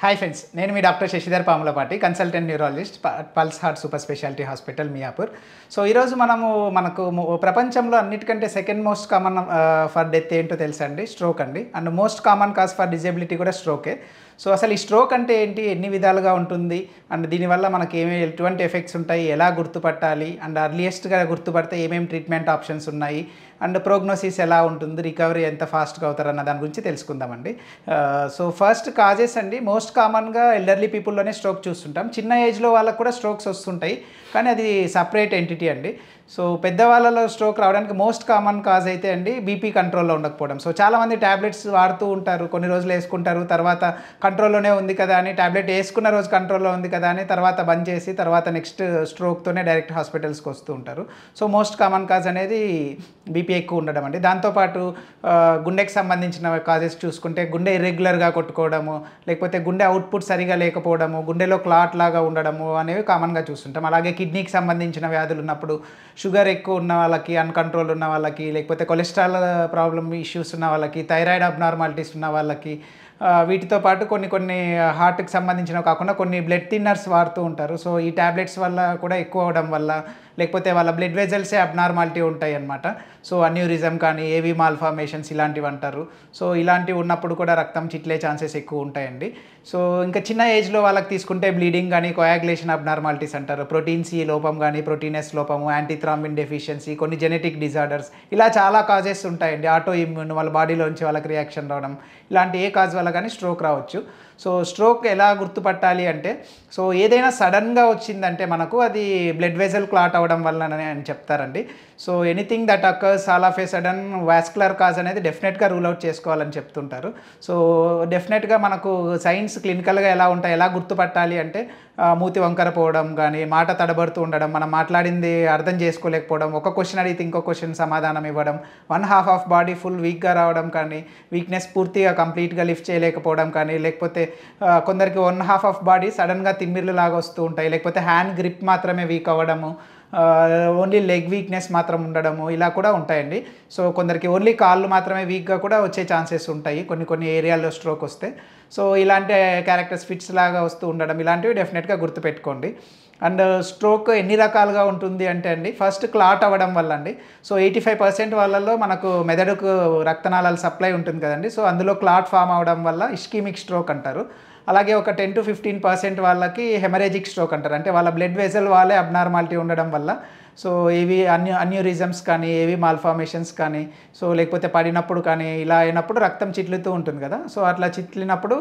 Hi friends, నేను మీ doctor Sashidhar Pamulapati, consultant neurologist, pulse heart super speciality hospital Miyapur. So ఈరోజు మనకు ప్రపంచంలో అన్నిటికంటే second most common for death ఏంటో తెలుసా అండి? స్ట్రోక్ అండి. And most common cause for disability కూడా స్ట్రోకే. సో అసలు ఈ స్ట్రోక్ అంటే ఏంటి, ఎన్ని విధాలుగా ఉంటుంది, అండ్ దీనివల్ల మనకి ఎటువంటి ఎఫెక్ట్స్ ఉంటాయి, ఎలా గుర్తుపట్టాలి, అండ్ అర్లియస్ట్గా గుర్తుపడితే ఏమేమి ట్రీట్మెంట్ ఆప్షన్స్ ఉన్నాయి, అండ్ ప్రోగ్నోసిస్ ఎలా ఉంటుంది, రికవరీ ఎంత ఫాస్ట్గా అవుతారు అన్న దాని గురించి తెలుసుకుందామండి. సో ఫస్ట్ కాజెస్ అండి, మోస్ట్ కామన్గా ఎల్డర్లీ పీపుల్లోనే స్ట్రోక్ చూస్తుంటాం. చిన్న ఏజ్లో వాళ్ళకు కూడా స్ట్రోక్స్ వస్తుంటాయి, కానీ అది సపరేట్ ఎంటిటీ అండి. సో పెద్దవాళ్ళలో స్ట్రోక్ రావడానికి మోస్ట్ కామన్ కాజ్ అయితే అండి బీపీ కంట్రోల్లో ఉండకపోవడం. సో చాలామంది ట్యాబ్లెట్స్ వాడుతూ ఉంటారు, కొన్ని రోజులు వేసుకుంటారు, తర్వాత కంట్రోల్లోనే ఉంది కదా అని, ట్యాబ్లెట్ వేసుకున్న రోజు కంట్రోల్లో ఉంది కదా అని తర్వాత బంద్ చేసి తర్వాత నెక్స్ట్ స్ట్రోక్తోనే డైరెక్ట్ హాస్పిటల్స్కి వస్తూ ఉంటారు. సో మోస్ట్ కామన్ కాజ్ అనేది బీపీ ఎక్కువ ఉండడం అండి. దాంతోపాటు గుండెకి సంబంధించిన కాజెస్ చూసుకుంటే గుండె ఇర్రెగ్యులర్గా కొట్టుకోవడము, లేకపోతే గుండె అవుట్పుట్ సరిగా లేకపోవడము, గుండెలో క్లాట్ లాగా ఉండడము అనేవి కామన్గా చూస్తుంటాం. అలాగే కిడ్నీకి సంబంధించిన వ్యాధులు ఉన్నప్పుడు, షుగర్ ఎక్కువ ఉన్న వాళ్ళకి, అన్కంట్రోల్ ఉన్న వాళ్ళకి, లేకపోతే కొలెస్ట్రాల్ ప్రాబ్లమ్ ఇష్యూస్ ఉన్న వాళ్ళకి, థైరాయిడ్ అబ్నార్మాలిటీస్ ఉన్న వాళ్ళకి, వీటితో పాటు కొన్ని హార్ట్కి సంబంధించినవి కాకుండా కొన్ని బ్లడ్ థిన్నర్స్ వాడుతూ ఉంటారు. సో ఈ ట్యాబ్లెట్స్ వల్ల కూడా ఎక్కువ అవడం వల్ల, లేకపోతే వాళ్ళ బ్లడ్ వెజల్సే అబ్నార్మాలిటీ ఉంటాయి అన్నమాట. సో అన్యూరిజం కానీ ఏవి మాల్ఫార్మేషన్స్ ఇలాంటివి అంటారు. సో ఇలాంటివి ఉన్నప్పుడు కూడా రక్తం చిట్లే ఛాన్సెస్ ఎక్కువ ఉంటాయండి. సో ఇంకా చిన్న ఏజ్లో వాళ్ళకి తీసుకుంటే బ్లీడింగ్ కానీ, కోయాగులేషన్ అబ్నార్మాలిటీస్ అంటారు, ప్రోటీన్ సి లోపం కానీ, ప్రోటీన్ ఎస్ లోపము, యాంటీథ్రాంబిన్ డెఫిషియన్సీ, కొన్ని జెనెటిక్ డిజార్డర్స్, ఇలా చాలా కాజెస్ ఉంటాయండి. ఆటో ఇమ్యూన్, వాళ్ళ బాడీలోంచి వాళ్ళకి రియాక్షన్ రావడం, ఇలాంటి ఏ కాజ్ వల్ల కానీ స్ట్రోక్ రావచ్చు. సో స్ట్రోక్ ఎలా గుర్తుపట్టాలి అంటే, సో ఏదైనా సడన్గా వచ్చిందంటే మనకు అది బ్లడ్ వెజల్ క్లాట్ అవ్వడం వల్లనే అని చెప్తారండి. So anything that occurs all of A sudden vascular cause అనేది డెఫినెట్గా రూల్ అవుట్ చేసుకోవాలని చెప్తుంటారు. సో డెఫినెట్గా మనకు సైన్స్ క్లినికల్గా ఎలా ఉంటాయి, ఎలా గుర్తుపట్టాలి అంటే, మూతి వంకర పోవడం కానీ, మాట తడబడుతూ ఉండడం, మనం మాట్లాడింది అర్థం చేసుకోలేకపోవడం, ఒక క్వశ్చన్ అడిగితే ఇంకో క్వశ్చన్ సమాధానం ఇవ్వడం, one half of body full వీక్గా రావడం కానీ, వీక్నెస్ పూర్తిగా కంప్లీట్గా లిఫ్ట్ చేయలేకపోవడం కానీ, లేకపోతే కొందరికి వన్ హాఫ్ ఆఫ్ బాడీ సడన్గా తిమ్మిర్లు లాగా వస్తూ ఉంటాయి, లేకపోతే హ్యాండ్ గ్రిప్ మాత్రమే వీక్ అవ్వడము, ఓన్లీ లెగ్ వీక్నెస్ మాత్రం ఉండడము, ఇలా కూడా ఉంటాయండి. సో కొందరికి ఓన్లీ కాళ్ళు మాత్రమే వీక్గా కూడా వచ్చే ఛాన్సెస్ ఉంటాయి కొన్ని ఏరియాల్లో స్ట్రోక్ వస్తే. సో ఇలాంటి క్యారెక్టర్స్ ఫిట్స్ లాగా వస్తూ ఉండడం, ఇలాంటివి డెఫినెట్గా గుర్తుపెట్టుకోండి. అండ్ స్ట్రోక్ ఎన్ని రకాలుగా ఉంటుంది అంటే అండి, ఫస్ట్ క్లాట్ అవ్వడం వల్ల అండి. సో 85% వాళ్ళలో మనకు మెదడుకు రక్తనాళాల సప్లై ఉంటుంది కదండి. సో అందులో క్లాట్ ఫామ్ అవ్వడం వల్ల ఇస్కీమిక్ స్ట్రోక్ అంటారు. అలాగే ఒక 10 to 15% వాళ్ళకి హెమరేజిక్ స్ట్రోక్ అంటారు. అంటే వాళ్ళ బ్లడ్ వెజల్ వాళ్ళే అబ్నార్మాలిటీ ఉండడం వల్ల, సో ఏవి అన్యూరిజమ్స్ కానీ, ఏవి మాల్ఫార్మేషన్స్ కానీ, సో లేకపోతే పడినప్పుడు కానీ ఇలా అయినప్పుడు రక్తం చిట్లుతూ ఉంటుంది కదా. సో అట్లా చిట్లినప్పుడు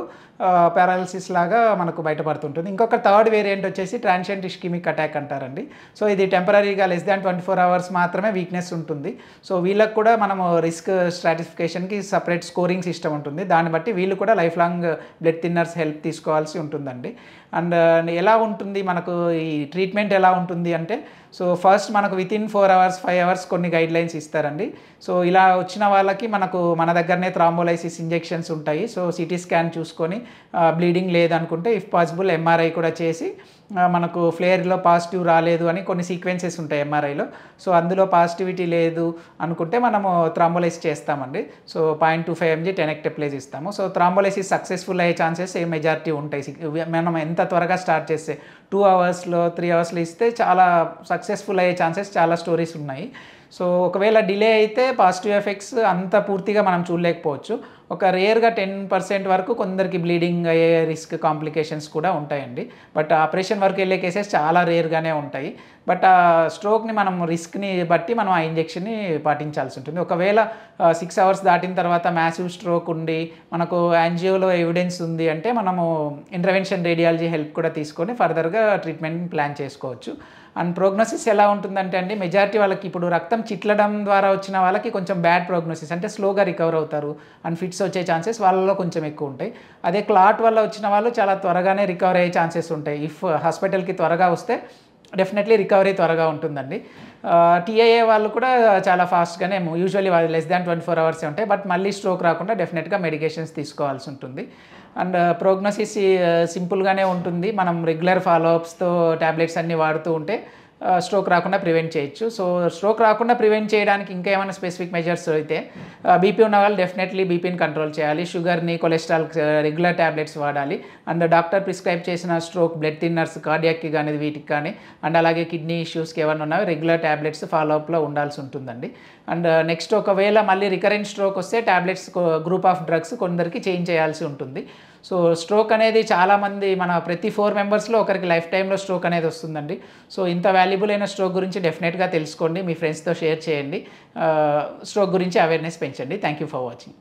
పారాలిసిస్ లాగా మనకు బయటపడుతుంటుంది. ఇంకొక థర్డ్ వేరియంట్ వచ్చేసి ట్రాన్షియంట్ ఇస్కిమిక్ అటాక్ అంటారండి. సో ఇది టెంపరీగా లెస్ దాన్ 24 hours మాత్రమే వీక్నెస్ ఉంటుంది. సో వీళ్ళకి కూడా మనము రిస్క్ స్ట్రాటిఫికేషన్కి సపరేట్ స్కోరింగ్ సిస్టమ్ ఉంటుంది. దాన్ని బట్టి వీళ్ళు కూడా life long blood thinners help తీసుకోవాల్సి ఉంటుందండి. అండ్ ఎలా ఉంటుంది మనకు ఈ ట్రీట్మెంట్ ఎలా ఉంటుంది అంటే, సో ఫస్ట్ మనకు వితిన్ 4 hours 5 hours కొన్ని గైడ్లైన్స్ ఇస్తారండి. సో ఇలా వచ్చిన వాళ్ళకి మన దగ్గరనే థ్రాంబోలైసిస్ ఇంజెక్షన్స్ ఉంటాయి. సో సిటీ స్కాన్ చూసుకొని బ్లీడింగ్ లేదనుకుంటే ఇఫ్ పాసిబుల్ ఎంఆర్ఐ కూడా చేసి, మనకు ఫ్లేర్లో పాజిటివ్ రాలేదు అని కొన్ని సీక్వెన్సెస్ ఉంటాయి ఎంఆర్ఐలో. సో అందులో పాజిటివిటీ లేదు అనుకుంటే మనము థ్రాంబోలైసిస్ చేస్తామండి. సో 0.25 mg 10 hectoplasm ఇస్తాము. సో థ్రాంబోలైసిస్ సక్సెస్ఫుల్ అయ్యే ఛాన్సెస్ మెజారిటీ ఉంటాయి. మనం ఎంత త్వరగా స్టార్ట్ చేస్తే 2 hours 3 hours ఇస్తే చాలా సక్సెస్ఫుల్ అయ్యే ఛాన్సెస్ చాలా స్టోరీస్ ఉన్నాయి. సో ఒకవేళ డిలే అయితే పాజిటివ్ ఎఫెక్ట్స్ అంత పూర్తిగా మనం చూడలేకపోవచ్చు. ఒక రేర్గా 10% వరకు కొందరికి బ్లీడింగ్ అయ్యే రిస్క్ కాంప్లికేషన్స్ కూడా ఉంటాయండి. బట్ ఆపరేషన్ వరకు వెళ్ళే కేసెస్ చాలా రేర్గానే ఉంటాయి. బట్ ఆ స్ట్రోక్ని మనం రిస్క్ని బట్టి మనం ఆ ఇంజెక్షన్ని పాటించాల్సి ఉంటుంది. ఒకవేళ 6 hours దాటిన తర్వాత మ్యాసివ్ స్ట్రోక్ ఉండి మనకు యాంజియోలో ఎవిడెన్స్ ఉంది అంటే, మనము ఇంటర్వెన్షన్ రేడియాలజీ హెల్ప్ కూడా తీసుకొని ఫర్దర్గా ట్రీట్మెంట్ ప్లాన్ చేసుకోవచ్చు. అండ్ ప్రోగ్నోసిస్ ఎలా ఉంటుందంటే అండి, మెజారిటీ వాళ్ళకి ఇప్పుడు రక్తం చిట్లడం ద్వారా వచ్చిన వాళ్ళకి కొంచెం బ్యాడ్ ప్రోగ్నోసిస్, అంటే స్లోగా రికవర్ అవుతారు అండ్ ఫిట్స్ వచ్చే ఛాన్సెస్ వాళ్ళలో కొంచెం ఎక్కువ ఉంటాయి. అదే క్లాట్ వల్ల వచ్చిన వాళ్ళు చాలా త్వరగానే రికవర్ అయ్యే ఛాన్సెస్ ఉంటాయి. ఇఫ్ హాస్పిటల్కి త్వరగా వస్తే డెఫినెట్లీ రికవరీ త్వరగా ఉంటుందండి. టీఐఏ వాళ్ళు కూడా చాలా ఫాస్ట్గానే, యూజువల్లీ వాళ్ళు లెస్ దాన్ 24 hours ఉంటాయి. బట్ మళ్ళీ స్ట్రోక్ రాకుండా డెఫినెట్గా మెడికేషన్స్ తీసుకోవాల్సి ఉంటుంది. అండ్ ప్రోగ్నోసిస్ సింపుల్గానే ఉంటుంది. మనం రెగ్యులర్ ఫాలోఅప్స్తో ట్యాబ్లెట్స్ అన్నీ వాడుతూ ఉంటే స్ట్రోక్ రాకుండా ప్రివెంట్ చేయొచ్చు. సో స్ట్రోక్ రాకుండా ప్రివెంట్ చేయడానికి ఇంకా ఏమైనా స్పెసిఫిక్ మెజర్స్ అయితే బీపీ ఉన్న వాళ్ళు డెఫినెట్లీ బీపీని కంట్రోల్ చేయాలి. షుగర్ని, కొలెస్ట్రాల్ రెగ్యులర్ ట్యాబ్లెట్స్ వాడాలి. అండ్ డాక్టర్ ప్రిస్క్రైబ్ చేసిన స్ట్రోక్ బ్లడ్ థిన్నర్స్ కార్డియాక్కి కానీ వీటికి కానీ అండ్ అలాగే కిడ్నీ ఇష్యూస్కి ఏమైనా ఉన్నాయో రెగ్యులర్ ట్యాబ్లెట్స్ ఫాలోఅప్లో ఉండాల్సి ఉంటుందండి. అండ్ నెక్స్ట్ ఒకవేళ మళ్ళీ రికరెంట్ స్ట్రోక్ వస్తే ట్యాబ్లెట్స్ గ్రూప్ ఆఫ్ డ్రగ్స్ కొందరికి చేంజ్ చేయాల్సి ఉంటుంది. సో స్ట్రోక్ అనేది చాలామంది మన ప్రతి 4 మెంబర్స్లో ఒకరికి లైఫ్ టైంలో స్ట్రోక్ అనేది వస్తుందండి. సో ఇంత వాల్యుబుల్ అయిన స్ట్రోక్ గురించి డెఫినెట్గా తెలుసుకోండి, మీ ఫ్రెండ్స్తో షేర్ చేయండి, స్ట్రోక్ గురించి అవేర్నెస్ పెంచండి. Thank you for watching.